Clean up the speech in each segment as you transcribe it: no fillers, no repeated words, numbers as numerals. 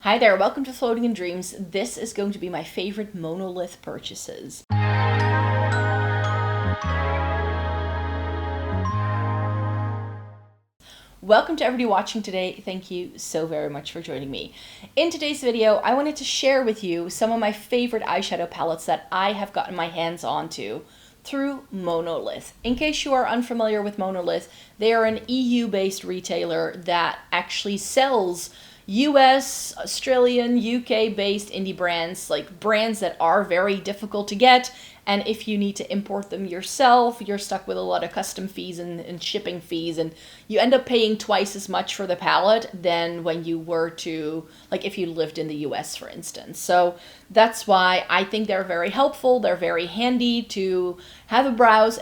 Hi there, welcome to Floating in Dreams. This is going to be my favorite monolith purchases. Welcome to everybody watching today. Thank you so very much for joining me. In today's video, I wanted to share with you some of my favorite eyeshadow palettes that I have gotten my hands onto through Monolith. In case you are unfamiliar with Monolith, they are an EU-based retailer that actually sells US, Australian, UK-based indie brands, like brands that are very difficult to get. And if you need to import them yourself, you're stuck with a lot of custom fees and shipping fees, and you end up paying twice as much for the palette than when you were to, like if you lived in the US, for instance. So that's why I think they're very helpful. They're very handy to have a browse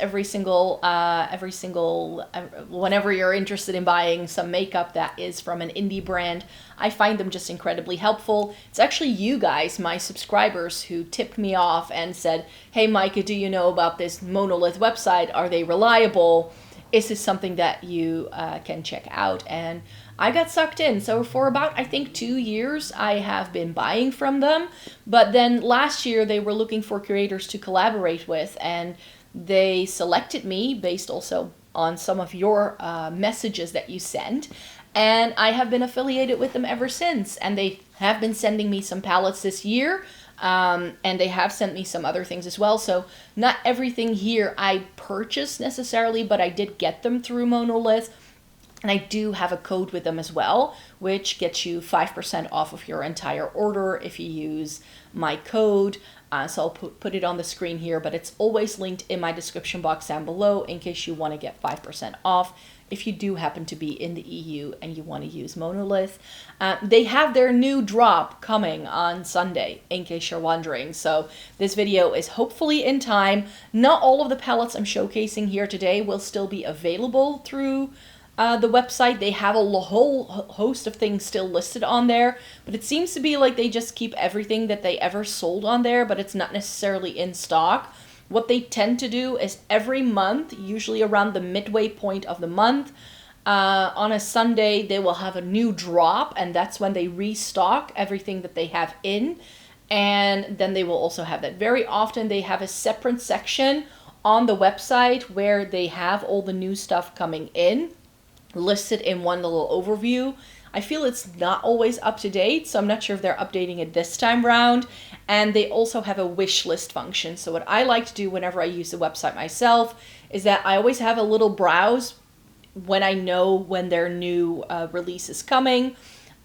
whenever you're interested in buying some makeup that is from an indie brand. I find them just incredibly helpful. It's actually you guys, my subscribers, who tipped me off and said, hey Micah, do you know about this Monolith website? Are they reliable? Is this something that you can check out? And I got sucked in. So for about, I think, 2 years, I have been buying from them. But then last year, they were looking for creators to collaborate with, and they selected me based also on some of your messages that you sent. And I have been affiliated with them ever since. And they have been sending me some palettes this year. And they have sent me some other things as well. So not everything here I purchased necessarily, but I did get them through Monolith. And I do have a code with them as well, which gets you 5% off of your entire order if you use my code. So I'll put it on the screen here, but it's always linked in my description box down below in case you want to get 5% off if you do happen to be in the EU and you want to use Monolith. They have their new drop coming on Sunday, in case you're wondering. So this video is hopefully in time. Not all of the palettes I'm showcasing here today will still be available through the website. They have a whole host of things still listed on there, but it seems to be like they just keep everything that they ever sold on there, but it's not necessarily in stock. What they tend to do is every month, usually around the midway point of the month, on a Sunday, they will have a new drop, and that's when they restock everything that they have in. And then they will also have that. Very often they have a separate section on the website where they have all the new stuff coming in, listed in one little overview. I feel it's not always up to date, so I'm not sure if they're updating it this time around. And they also have a wish list function. So what I like to do whenever I use the website myself is that I always have a little browse when I know when their new release is coming.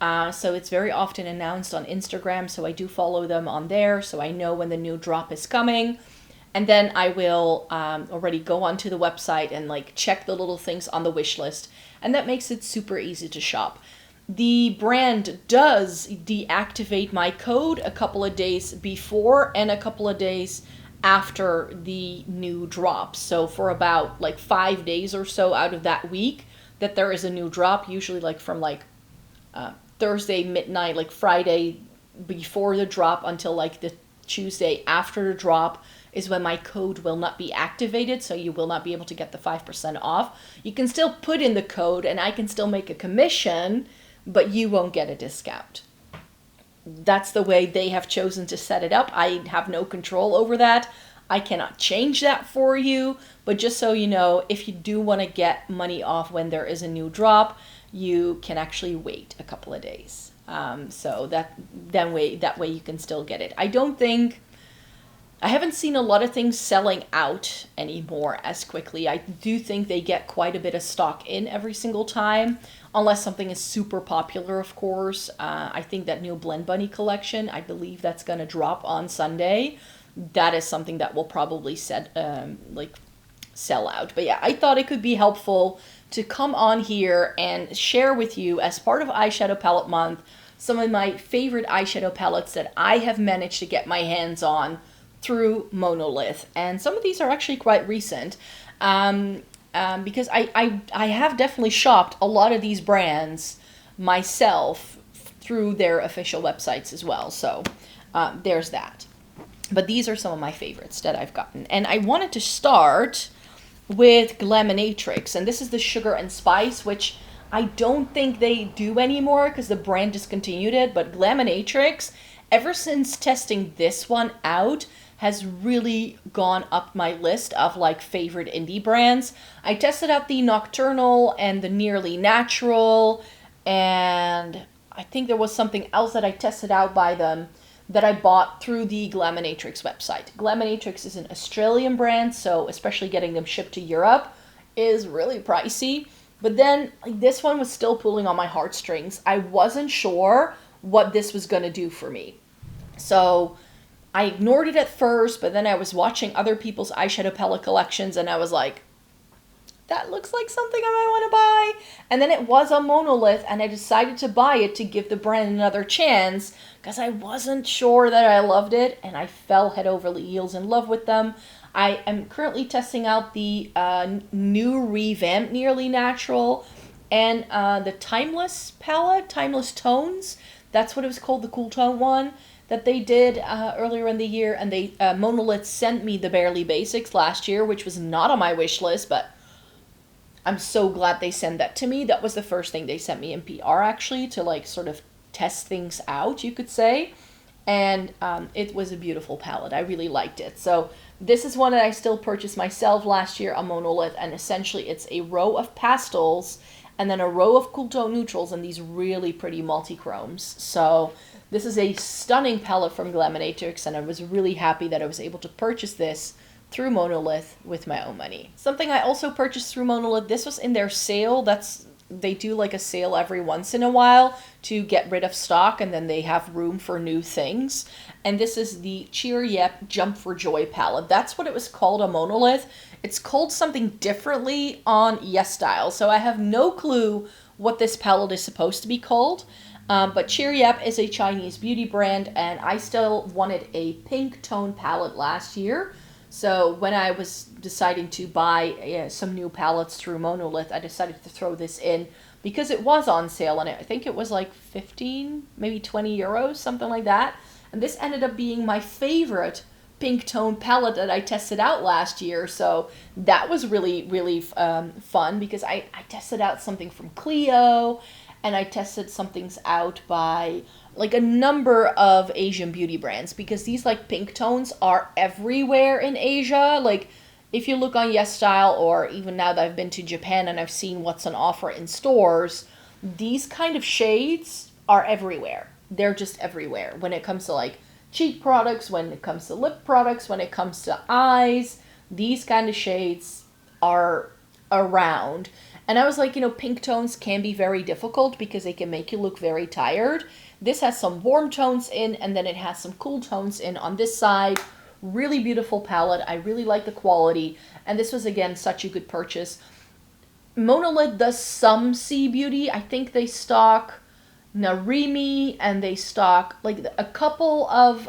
So it's very often announced on Instagram, so I do follow them on there, so I know when the new drop is coming. And then I will already go onto the website and like check the little things on the wish list. And that makes it super easy to shop. The brand does deactivate my code a couple of days before and a couple of days after the new drop. So for about like 5 days or so out of that week that there is a new drop, usually like from like Thursday midnight, like Friday before the drop until like the Tuesday after the drop is when my code will not be activated, so you will not be able to get the 5% off. You can still put in the code and I can still make a commission, but you won't get a discount. That's the way they have chosen to set it up. I have no control over that. I cannot change that for you, but just so you know, if you do want to get money off when there is a new drop, you can actually wait a couple of days. So that way you can still get it. I haven't seen a lot of things selling out anymore as quickly. I do think they get quite a bit of stock in every single time, unless something is super popular, of course. I think that new Blend Bunny collection, I believe that's going to drop on Sunday. That is something that will probably sell out. But yeah, I thought it could be helpful to come on here and share with you, as part of Eyeshadow Palette Month, some of my favorite eyeshadow palettes that I have managed to get my hands on through Monolith. And some of these are actually quite recent, because I have definitely shopped a lot of these brands myself through their official websites as well. So there's that. But these are some of my favorites that I've gotten. And I wanted to start with Glaminatrix. And this is the Sugar and Spice, which I don't think they do anymore because the brand discontinued it, but Glaminatrix, ever since testing this one out, has really gone up my list of like favorite indie brands. I tested out the Nocturnal and the Nearly Natural, and I think there was something else that I tested out by them that I bought through the Glaminatrix website. Glaminatrix is an Australian brand, so especially getting them shipped to Europe is really pricey. But then like, this one was still pulling on my heartstrings. I wasn't sure what this was going to do for me. So I ignored it at first, but then I was watching other people's eyeshadow palette collections and I was like, that looks like something I might want to buy. And then it was on Monolith and I decided to buy it to give the brand another chance because I wasn't sure that I loved it and I fell head over heels in love with them. I am currently testing out the new revamped Nearly Natural and the Timeless palette, Timeless Tones. That's what it was called, the Cool Tone one that they did earlier in the year. And they Monolith sent me the Barely Basics last year, which was not on my wish list, but I'm so glad they sent that to me. That was the first thing they sent me in PR, actually, to like sort of test things out, you could say. And it was a beautiful palette. I really liked it. So this is one that I still purchased myself last year on Monolith, and essentially it's a row of pastels and then a row of cool tone neutrals and these really pretty multi-chromes. So this is a stunning palette from Glaminatrix, and I was really happy that I was able to purchase this through Monolith with my own money. Something I also purchased through Monolith, this was in their sale. They do like a sale every once in a while to get rid of stock, and then they have room for new things. And this is the Cheeryep Jump for Joy palette. That's what it was called on Monolith. It's called something differently on YESSTYLE, so I have no clue what this palette is supposed to be called. But Cheeryep is a Chinese beauty brand, and I still wanted a pink tone palette last year. So when I was deciding to buy some new palettes through Monolith, I decided to throw this in because it was on sale, and I think it was like 15, maybe 20 euros, something like that. And this ended up being my favorite pink tone palette that I tested out last year. So that was really, really fun because I tested out something from Clio, and I tested some things out by like a number of Asian beauty brands because these like pink tones are everywhere in Asia. Like if you look on YESSTYLE, or even now that I've been to Japan and I've seen what's on offer in stores, these kind of shades are everywhere. They're just everywhere when it comes to like cheek products, when it comes to lip products, when it comes to eyes. These kind of shades are around. And I was like, pink tones can be very difficult because they can make you look very tired. This has some warm tones in, and then it has some cool tones in on this side. Really beautiful palette. I really like the quality. And this was, again, such a good purchase. Monolith does some C beauty. I think they stock Narimi, and they stock like a couple of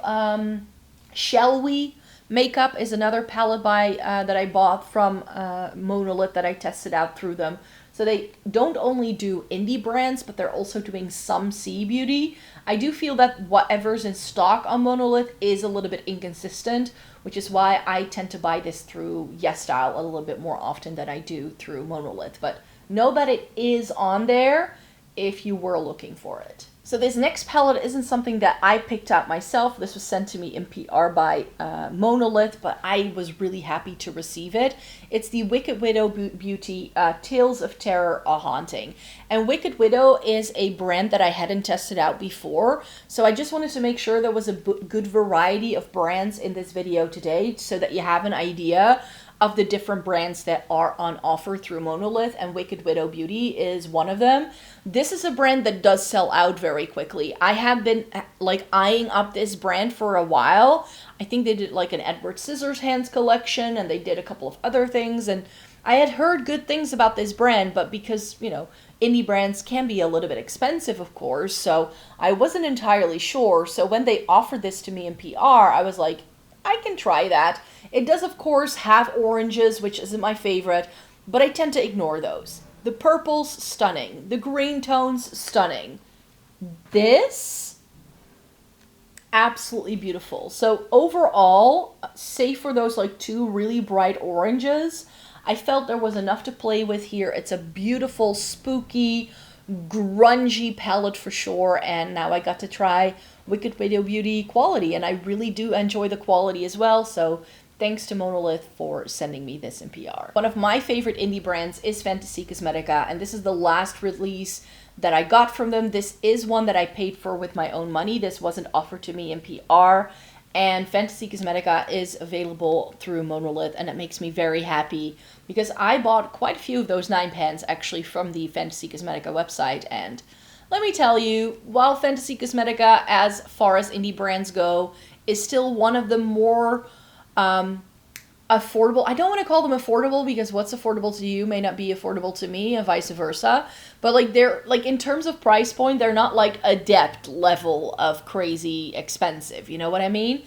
Shall We makeup is another palette by that I bought from Monolith that I tested out through them. So they don't only do indie brands, but they're also doing some C beauty. I do feel that whatever's in stock on Monolith is a little bit inconsistent, which is why I tend to buy this through YESSTYLE a little bit more often than I do through Monolith. But know that it is on there if you were looking for it. So this next palette isn't something that I picked out myself. This was sent to me in PR by Monolith, but I was really happy to receive it. It's the Wicked Widow Beauty Tales of Terror A Haunting. And Wicked Widow is a brand that I hadn't tested out before, so I just wanted to make sure there was a good variety of brands in this video today so that you have an idea of the different brands that are on offer through Monolith, and Wicked Widow Beauty is one of them. This is a brand that does sell out very quickly. I have been like eyeing up this brand for a while. I think they did like an Edward Scissorhands collection, and they did a couple of other things, and I had heard good things about this brand, but because, indie brands can be a little bit expensive, of course, so I wasn't entirely sure. So when they offered this to me in PR, I was like, I can try that. It does, of course, have oranges, which isn't my favorite, but I tend to ignore those. The purples, stunning. The green tones, stunning. This, absolutely beautiful. So overall, save for those like two really bright oranges, I felt there was enough to play with here. It's a beautiful, spooky, grungy palette for sure, and now I got to try Wicked Widow Beauty quality, and I really do enjoy the quality as well, so thanks to Monolith for sending me this in PR. One of my favorite indie brands is Fenty Cosmetica, and this is the last release that I got from them. This is one that I paid for with my own money. This wasn't offered to me in PR, and Fenty Cosmetica is available through Monolith, and it makes me very happy because I bought quite a few of those 9 pans actually from the Fenty Cosmetica website, and let me tell you, while Fenty Cosmetica, as far as indie brands go, is still one of the more affordable. I don't want to call them affordable because what's affordable to you may not be affordable to me and vice versa. But like they're like in terms of price point, they're not like adept level of crazy expensive. You know what I mean?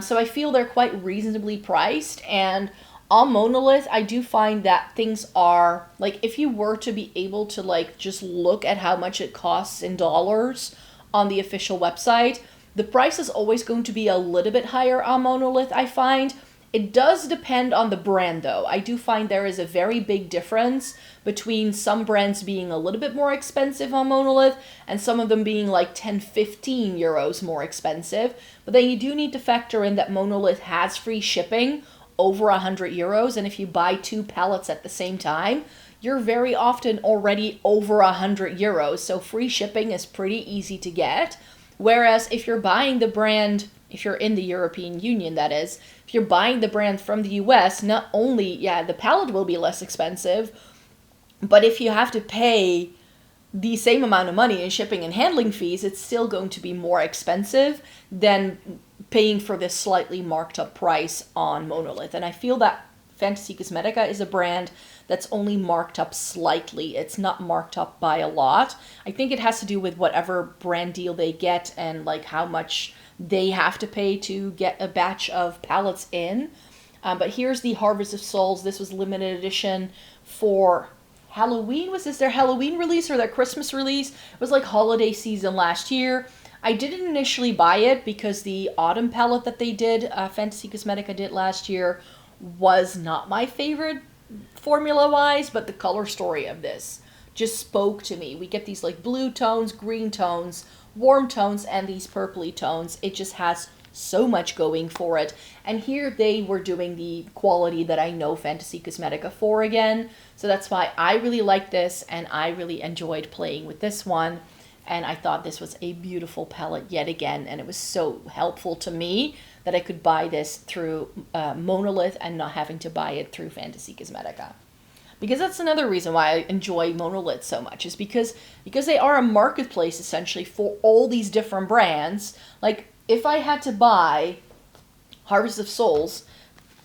So I feel they're quite reasonably priced. And on Monolith, I do find that things are like if you were to be able to like just look at how much it costs in dollars on the official website, the price is always going to be a little bit higher on Monolith, I find. It does depend on the brand, though. I do find there is a very big difference between some brands being a little bit more expensive on Monolith and some of them being like 10, 15 euros more expensive. But then you do need to factor in that Monolith has free shipping over 100 euros. And if you buy 2 palettes at the same time, you're very often already over 100 euros. So free shipping is pretty easy to get. Whereas if you're buying the brand, if you're in the European Union, that is, if you're buying the brand from the US, not only, yeah, the palette will be less expensive, but if you have to pay the same amount of money in shipping and handling fees, it's still going to be more expensive than paying for this slightly marked up price on Monolith. And I feel that Fenty Cosmetica is a brand that's only marked up slightly. It's not marked up by a lot. I think it has to do with whatever brand deal they get and like how much they have to pay to get a batch of palettes in. But here's the Harvest of Souls. This was limited edition for Halloween. Was this their Halloween release or their Christmas release? It was like holiday season last year. I didn't initially buy it because the autumn palette that they did, Fenty Cosmetica did last year, was not my favorite formula-wise, but the color story of this just spoke to me. We get these like blue tones, green tones, warm tones, and these purpley tones. It just has so much going for it. And here they were doing the quality that I know Fenty Cosmetica for again. So that's why I really like this, and I really enjoyed playing with this one. And I thought this was a beautiful palette yet again, and it was so helpful to me that I could buy this through Monolith and not having to buy it through Fenty Cosmetica. Because that's another reason why I enjoy Monolith so much, is because they are a marketplace essentially for all these different brands. Like if I had to buy Harvest of Souls,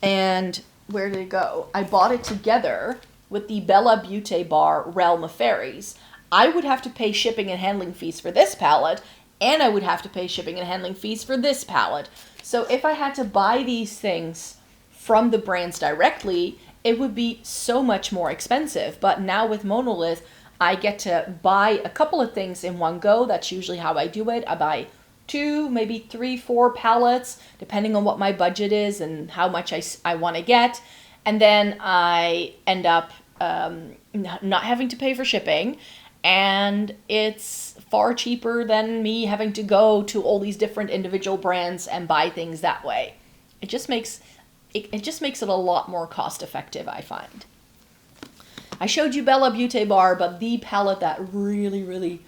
and where did it go? I bought it together with the Bella Beauté Bar Realm of Fairies. I would have to pay shipping and handling fees for this palette, and I would have to pay shipping and handling fees for this palette. So if I had to buy these things from the brands directly, it would be so much more expensive. But now with Monolith, I get to buy a couple of things in one go. That's usually how I do it. I buy 2, maybe 3, 4 palettes, depending on what my budget is and how much I want to get. And then I end up not having to pay for shipping. And it's far cheaper than me having to go to all these different individual brands and buy things that way. It just makes it a lot more cost effective, I find. I showed you Bella Beauté Bar, but the palette that really, really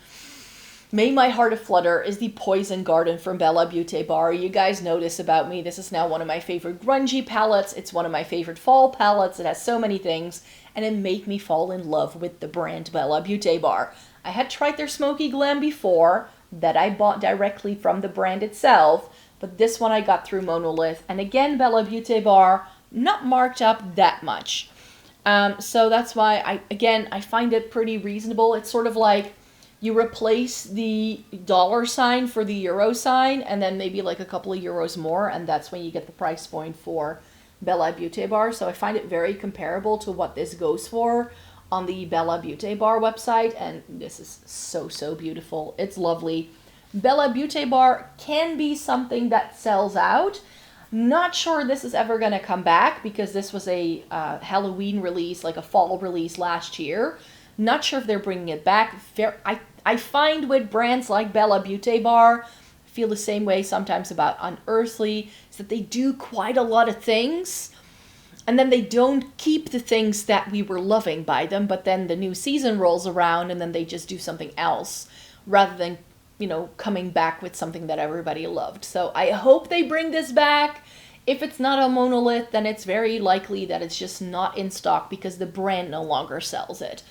made my heart flutter is the Poison Garden from Bella Beauté Bar. You guys know this about me. This is now one of my favorite grungy palettes. It's one of my favorite fall palettes. It has so many things, and it made me fall in love with the brand Bella Beauté Bar. I had tried their Smoky Glam before that I bought directly from the brand itself, but this one I got through Monolith. And again, Bella Beauté Bar, not marked up that much. So that's why, I find it pretty reasonable. It's sort of like you replace the dollar sign for the euro sign, and then maybe like a couple of euros more, and that's when you get the price point for Bella Beauté Bar. So I find it very comparable to what this goes for on the Bella Beauté Bar website, and this is so, so beautiful. It's lovely. Bella Beauté Bar can be something that sells out. Not sure this is ever going to come back because this was a Halloween release, like a fall release last year. Not sure if they're bringing it back. I find with brands like Bella Beauty Bar, I feel the same way sometimes about Unearthly, is that they do quite a lot of things, and then they don't keep the things that we were loving by them, but then the new season rolls around and then they just do something else rather than, you know, coming back with something that everybody loved. So I hope they bring this back. If it's not a Monolith, then it's very likely that it's just not in stock because the brand no longer sells it.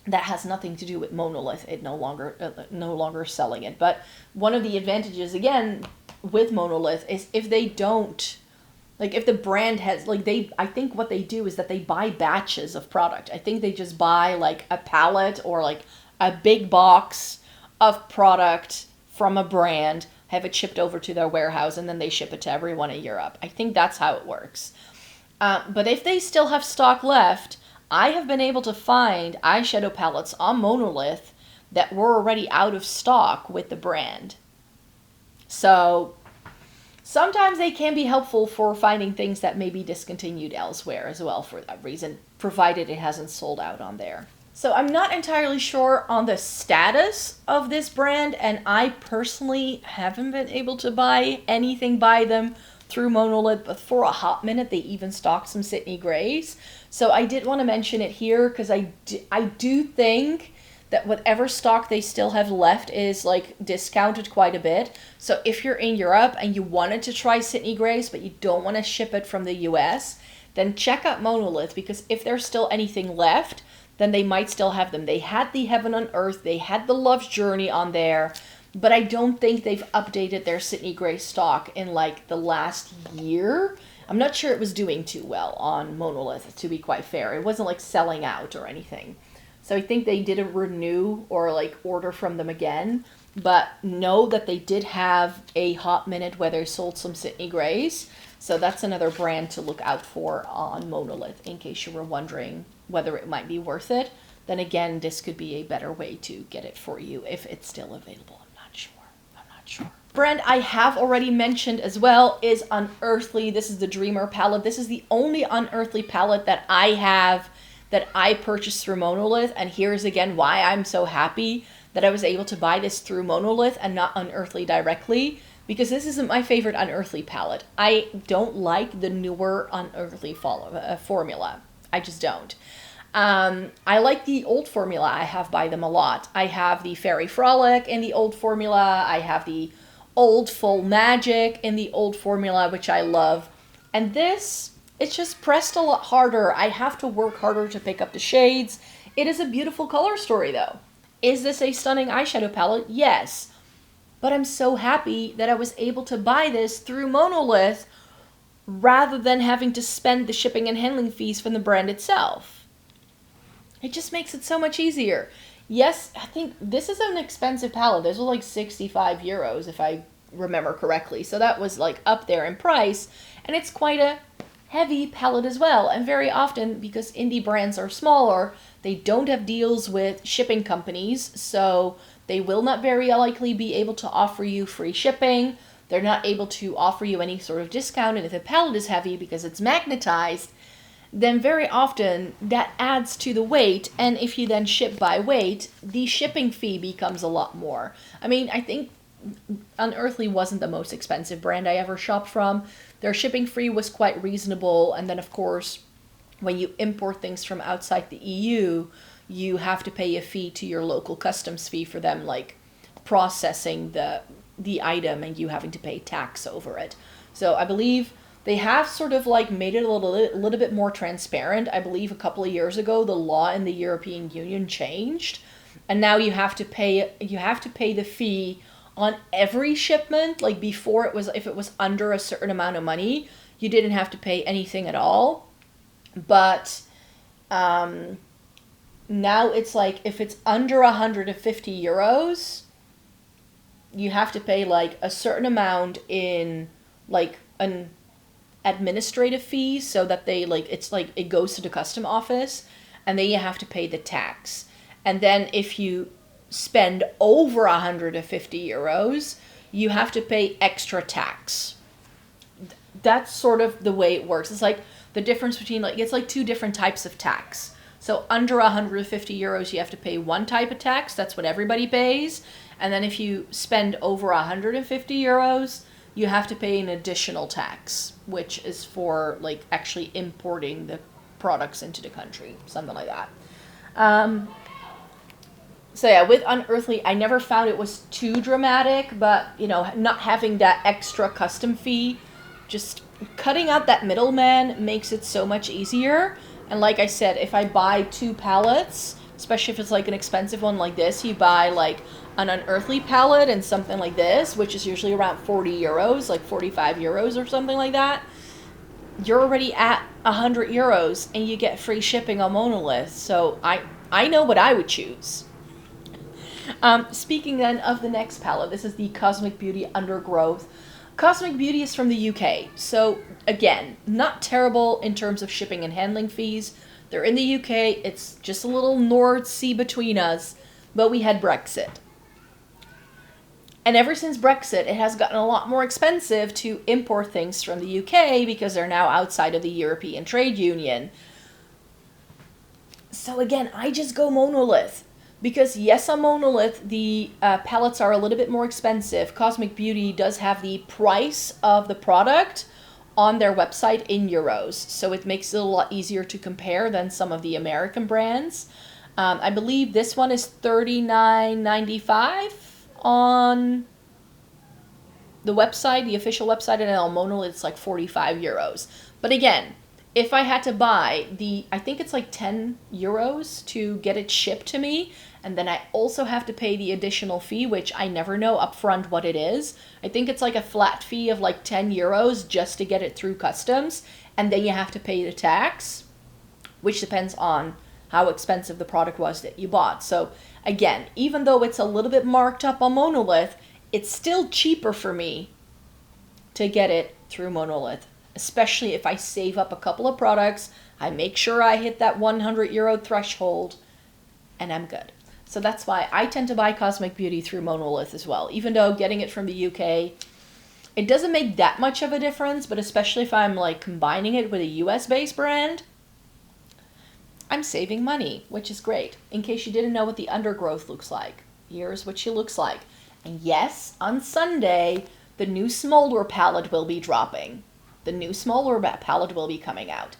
That has nothing to do with Monolith. It no longer selling it. But one of the advantages, again, with Monolith is if they don't, like if the brand has, like I think what they do is that they buy batches of product. I think they just buy like a palette or like a big box of product from a brand, have it shipped over to their warehouse, and then they ship it to everyone in Europe. I think that's how it works. But if they still have stock left, I have been able to find eyeshadow palettes on Monolith that were already out of stock with the brand. So sometimes they can be helpful for finding things that may be discontinued elsewhere as well for that reason, provided it hasn't sold out on there. So I'm not entirely sure on the status of this brand, and I personally haven't been able to buy anything by them through Monolith, but for a hot minute they even stocked some Sydney Grays. So I did want to mention it here because I do think that whatever stock they still have left is like discounted quite a bit. So if you're in Europe and you wanted to try Sydney Grays but you don't want to ship it from the US, then check out Monolith, because if there's still anything left, then they might still have them. They had the Heaven on Earth, they had the Love's Journey on there, but I don't think they've updated their Sydney Gray stock in like the last year. I'm not sure it was doing too well on Monolith, to be quite fair. It wasn't like selling out or anything. So I think they didn't renew or like order from them again, but know that they did have a hot minute where they sold some Sydney Grays. So that's another brand to look out for on Monolith in case you were wondering whether it might be worth it. Then again, this could be a better way to get it for you if it's still available. I'm not sure. Brand I have already mentioned as well is Unearthly. This is the Dreamer palette. This is the only Unearthly palette that I have that I purchased through Monolith. And here's again why I'm so happy that I was able to buy this through Monolith and not Unearthly directly, because this isn't my favorite Unearthly palette. I don't like the newer Unearthly formula. I just don't. I like the old formula. I have by them a lot. I have the Fairy Frolic in the old formula. I have the old Full Magic in the old formula, which I love. And this, it's just pressed a lot harder. I have to work harder to pick up the shades. It is a beautiful color story though. Is this a stunning eyeshadow palette? Yes. But I'm so happy that I was able to buy this through Monolith rather than having to spend the shipping and handling fees from the brand itself. It just makes it so much easier. Yes, I think this is an expensive palette. This was like 65 euros if I remember correctly. So that was like up there in price. And it's quite a heavy palette as well. And very often, because indie brands are smaller, they don't have deals with shipping companies. So they will not very likely be able to offer you free shipping. They're not able to offer you any sort of discount. And if the palette is heavy because it's magnetized, then very often that adds to the weight. And if you then ship by weight, the shipping fee becomes a lot more. I mean, I think Unearthly wasn't the most expensive brand I ever shopped from. Their shipping fee was quite reasonable. And then, of course, when you import things from outside the EU, you have to pay a fee to your local customs fee for them, like processing the item and you having to pay tax over it. So I believe they have sort of like made it a little bit more transparent. I believe a couple of years ago, the law in the European Union changed, and now you have to pay the fee on every shipment. Like before, it was if it was under a certain amount of money, you didn't have to pay anything at all. But now it's like if it's under 150 euros, you have to pay like a certain amount in like an administrative fee, so that they like it's like it goes to the custom office, and then you have to pay the tax. And then if you spend over 150 euros, you have to pay extra tax. that's sort of the way it works. It's like the difference between, like, it's like two different types of tax. So under 150 euros, you have to pay one type of tax. That's what everybody pays. And then if you spend over 150 euros, you have to pay an additional tax, which is for, like, actually importing the products into the country, something like that. So yeah, with Unearthly, I never found it was too dramatic, but, you know, not having that extra custom fee, just cutting out that middleman makes it so much easier. And like I said, if I buy 2 palettes, especially if it's like an expensive one like this, you buy like an Unearthly palette and something like this, which is usually around 40 euros, like 45 euros or something like that, you're already at 100 euros and you get free shipping on Monolith. So I know what I would choose. Speaking then of the next palette, this is the Cosmic Beauty Undergrowth. Cosmic Beauty is from the UK, so again, not terrible in terms of shipping and handling fees. They're in the UK, it's just a little North Sea between us, but we had Brexit. And ever since Brexit, it has gotten a lot more expensive to import things from the UK because they're now outside of the European Trade Union. So again, I just go Monolith. Because yes, on Monolith, the palettes are a little bit more expensive. Cosmic Beauty does have the price of the product on their website in euros. So it makes it a lot easier to compare than some of the American brands. I believe this one is $39.95 on the website, the official website, and on Monolith it's like 45 euros. But again, if I had to buy I think it's like 10 euros to get it shipped to me, and then I also have to pay the additional fee, which I never know upfront what it is. I think it's like a flat fee of like 10 euros just to get it through customs, and then you have to pay the tax, which depends on how expensive the product was that you bought. So again, even though it's a little bit marked up on Monolith, it's still cheaper for me to get it through Monolith. Especially if I save up a couple of products, I make sure I hit that 100 euro threshold, and I'm good. So that's why I tend to buy Cosmic Beauty through Monolith as well. Even though getting it from the UK, it doesn't make that much of a difference, but especially if I'm like combining it with a US-based brand, I'm saving money, which is great. In case you didn't know what the Undergrowth looks like, here's what she looks like. And yes, on Sunday, the new Smolder palette will be dropping. The new Smolder palette will be coming out.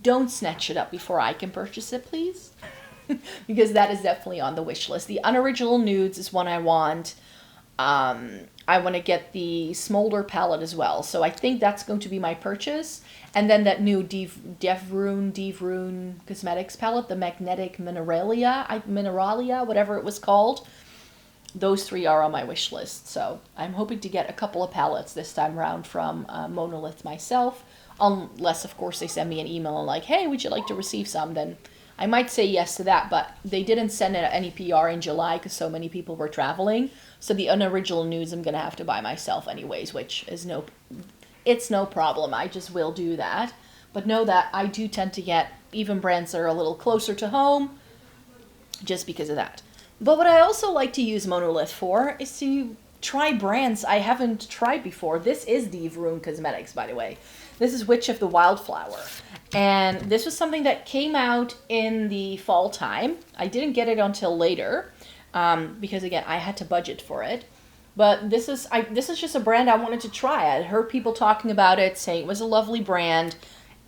Don't snatch it up before I can purchase it, please. Because that is definitely on the wish list. The Unoriginal Nudes is one I want. I want to get the Smolder palette as well. So I think that's going to be my purchase. And then that new Vroom Cosmetics palette, the Magnetic Mineralia, whatever it was called. Those 3 are on my wish list. So I'm hoping to get a couple of palettes this time around from Monolith myself. Unless, of course, they send me an email and like, hey, would you like to receive some? Then I might say yes to that, but they didn't send any PR in July because so many people were traveling. So the Unoriginal Nudes I'm going to have to buy myself anyways, which is it's no problem. I just will do that. But know that I do tend to get even brands that are a little closer to home just because of that. But what I also like to use Monolith for is to try brands I haven't tried before. This is the Vroom Cosmetics, by the way. This is Witch of the Wildflower. And this was something that came out in the fall time. I didn't get it until later because, again, I had to budget for it. But this is just a brand I wanted to try. I had heard people talking about it, saying it was a lovely brand.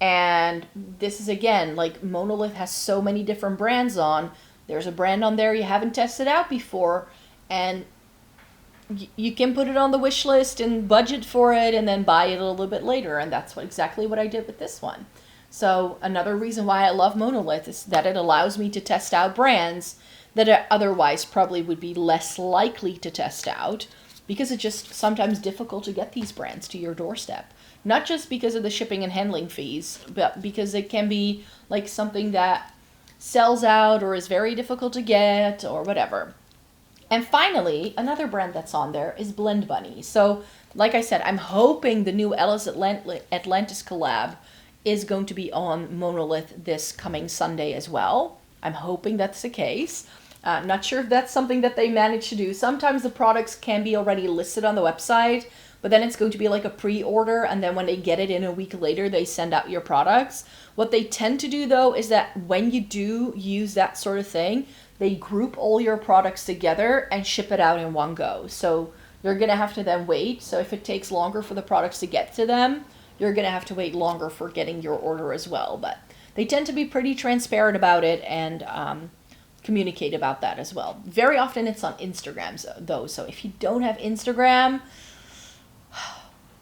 And this is, again, like Monolith has so many different brands on. There's a brand on there you haven't tested out before, and you can put it on the wish list and budget for it and then buy it a little bit later, and that's exactly what I did with this one. So another reason why I love Monolith is that it allows me to test out brands that I otherwise probably would be less likely to test out because it's just sometimes difficult to get these brands to your doorstep. Not just because of the shipping and handling fees, but because it can be like something that sells out or is very difficult to get or whatever. And finally, another brand that's on there is Blend Bunny. So, like I said, I'm hoping the new Ellis Atlantis collab is going to be on Monolith this coming Sunday as well. I'm hoping that's the case. Not sure if that's something that they managed to do. Sometimes the products can be already listed on the website, but then it's going to be like a pre-order, and then when they get it in a week later, they send out your products. What they tend to do though is that when you do use that sort of thing, they group all your products together and ship it out in one go. So you're gonna have to then wait. So if it takes longer for the products to get to them, you're gonna have to wait longer for getting your order as well. But they tend to be pretty transparent about it and communicate about that as well. Very often it's on Instagram though. So if you don't have Instagram,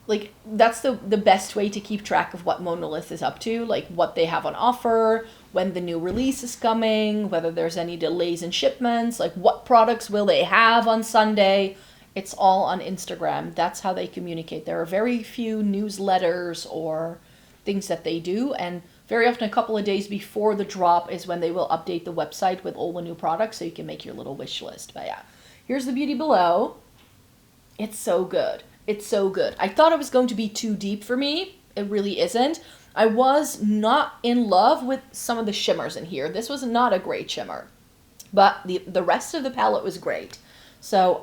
like that's the best way to keep track of what Monolith is up to, like what they have on offer, when the new release is coming, whether there's any delays in shipments, like what products will they have on Sunday. It's all on Instagram. That's how they communicate. There are very few newsletters or things that they do, and very often a couple of days before the drop is when they will update the website with all the new products so you can make your little wish list. But yeah, here's the beauty below. It's so good. It's so good. I thought it was going to be too deep for me. It really isn't. I was not in love with some of the shimmers in here. This was not a great shimmer, but the rest of the palette was great. So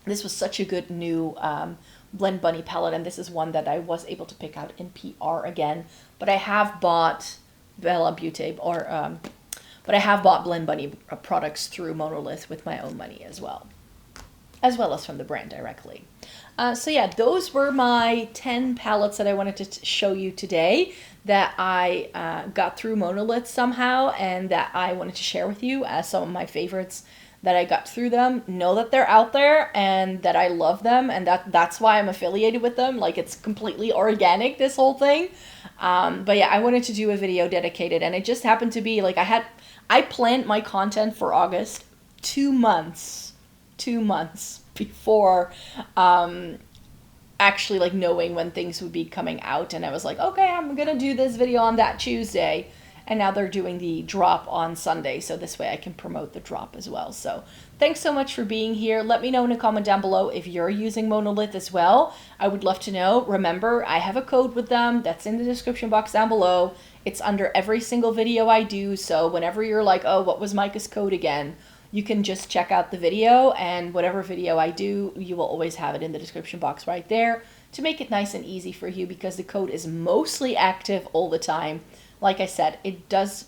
this was such a good new Blend Bunny palette, and this is one that I was able to pick out in PR again. But I have bought Bella Beauté, but I have bought Blend Bunny products through Monolith with my own money as well as from the brand directly. So yeah, those were my 10 palettes that I wanted to show you today that I got through Monolith somehow and that I wanted to share with you as some of my favorites that I got through them. Know that they're out there and that I love them, and that's why I'm affiliated with them. Like, it's completely organic, this whole thing. But yeah, I wanted to do a video dedicated, and it just happened to be like I planned my content for August 2 months before actually like knowing when things would be coming out, and I was like, okay, I'm gonna do this video on that Tuesday, and now they're doing the drop on Sunday, so this way I can promote the drop as well. So thanks so much for being here. Let me know in a comment down below if you're using Monolith as well. I would love to know. Remember, I have a code with them that's in the description box down below. It's under every single video I do, so whenever you're like, oh, what was Micah's code again, you can just check out the video, and whatever video I do, you will always have it in the description box right there to make it nice and easy for you, because the code is mostly active all the time. Like I said, it does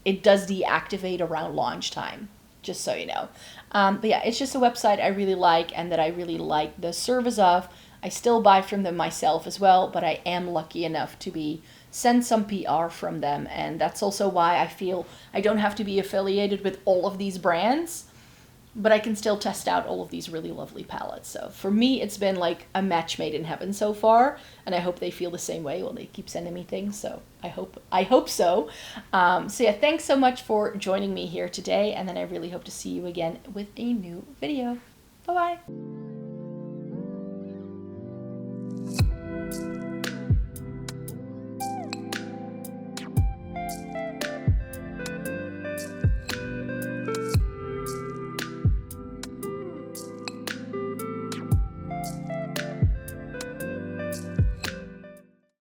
deactivate around launch time, just so you know. But yeah, it's just a website I really like and that I really like the service of. I still buy from them myself as well, but I am lucky enough to be sent some PR from them, and that's also why I feel I don't have to be affiliated with all of these brands, but I can still test out all of these really lovely palettes. So for me, it's been like a match made in heaven so far, and I hope they feel the same way when they keep sending me things. So I hope so. So yeah, thanks so much for joining me here today, and then I really hope to see you again with a new video. Bye bye.